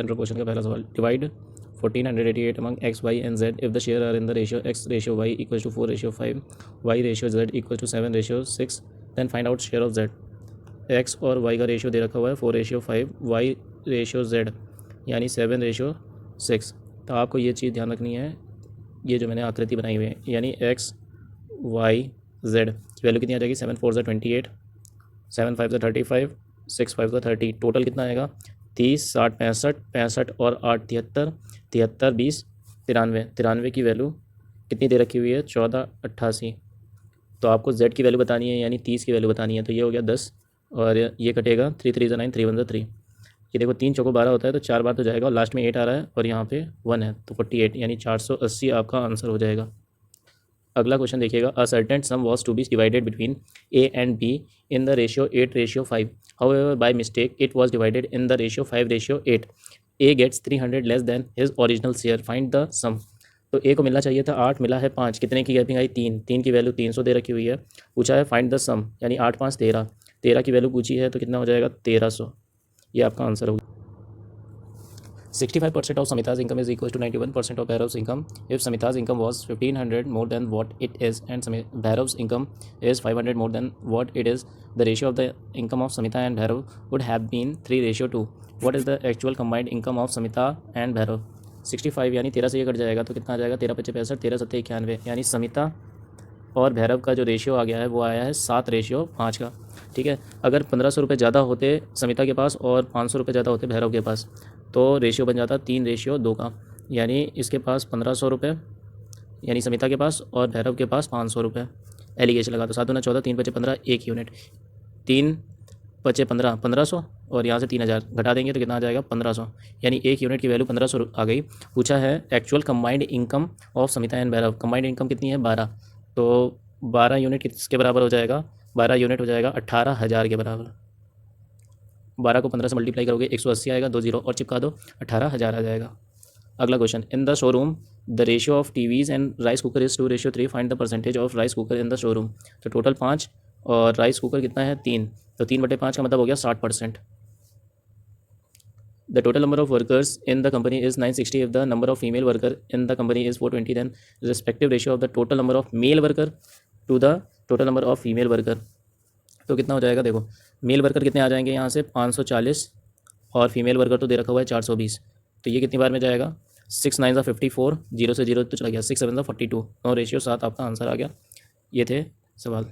General question का पहला सवाल, divide 1488 among x y and z if the share are in the ratio x ratio y equal to 4:5, y ratio z equal to 7:6, then find out share of z. X और y का ratio दे रखा हुआ है 4:5, y ratio Z यानी 7:6। तो आपको ये चीज़ ध्यान रखनी है, ये जो मैंने आकृति बनाई हुई है, यानी एक्स वाई जेड की वैल्यू कितनी आ जाएगी, 7 4 28, 7 5 35, 6 5 30, टोटल कितना आएगा 30 60 65, 65 और 8 73, 73 20 93, 93 की वैल्यू कितनी दे रखी हुई है 14 88। तो आपको z की वैल्यू बतानी है, यानी 30 की वैल्यू बतानी है। तो ये हो गया 10 और ये कटेगा 3 3 9, 3 1 3। ये देखो 3 चौको 12 होता है, तो 4 बार तो जाएगा और लास्ट में 8 आ रहा है और यहाँ पे 1 है, तो 48 यानी 480 आपका आंसर हो जाएगा। अगला क्वेश्चन देखिएगा, a certain sum was to be divided between A and B in the ratio 8:5, however by mistake it was divided in the ratio 5:8। A gets 300 less than his original share, find the sum. तो A को मिलना चाहिए था 8, मिला है 5, कितने की gapping आई 3, 3 की वैल्यू 300 दे रखी हुई है। पूछा है फाइंड द सम, यानी 8 5 13, 13 की वैल्यू पूछी है तो कितना हो जाएगा 1300। ये आपका आंसर होगा। 65% of Samita's income is equal to 91% of Bhairav's income. If Samita's income was 1500 more than what it is and Bhairav's income is 500 more than what it is, the ratio of the income of Samita and Bhairav would have been 3:2. What is the actual combined income of Samita and Bhairav? 65 यानी 13 से ये cut जाएगा तो कितना आ जाएगा 13 5 65, 13 7 91, यानी समिता और भैरव का जो रेशियो आ गया है वो आया है 7:5 का। ठीक है, अगर 1500 रुपये ज़्यादा होते समिता के पास और 500 रुपये ज़्यादा होते भैरव के पास तो रेशियो बन जाता 3:2 का, यानी इसके पास 1500 रुपये यानी समिता के पास और भैरव के पास 500 रुपये। एलिगेशन लगा तो 7 दूना 14, 3 5 15, 1 यूनिट, 3 5 15, 1500 और यहाँ से 3000 घटा देंगे तो कितना आ जाएगा 1500, यानी 1 यूनिट की वैल्यू 1500 आ गई। पूछा है actual combined income of Samita and Bhairav, combined income कितनी है 12, तो 12 यूनिट किसके बराबर हो जाएगा, 12 यूनिट हो जाएगा 18,000 के बराबर। 12 को 15 से मल्टीप्लाई करोगे 180 आएगा, 2 जीरो और चिपका दो 18,000 आ जाएगा। अगला question, in the showroom the ratio of TVs and rice cooker is 2:3, find the percentage of rice cooker in the showroom. तो टोटल 5 और राइस कुकर कितना है 3, तो 3/5 का मतलब हो गया 60%। The total number of workers in the company is 960, if the number of female worker in the company is 420, then respective ratio of the total number of male worker to the total number of female worker. तो कितना हो जाएगा, देखो mail worker कितने आ जाएंगे यहाँ से 540 और फीमेल वर्कर तो दे रखा हुआ है 420, तो ये कितनी बार में जाएगा 6 9 54, 0 से 0 तो चला गया, 6 7 42, और रेशियो 7 आपका आंसर आ गया। ये थे सवाल।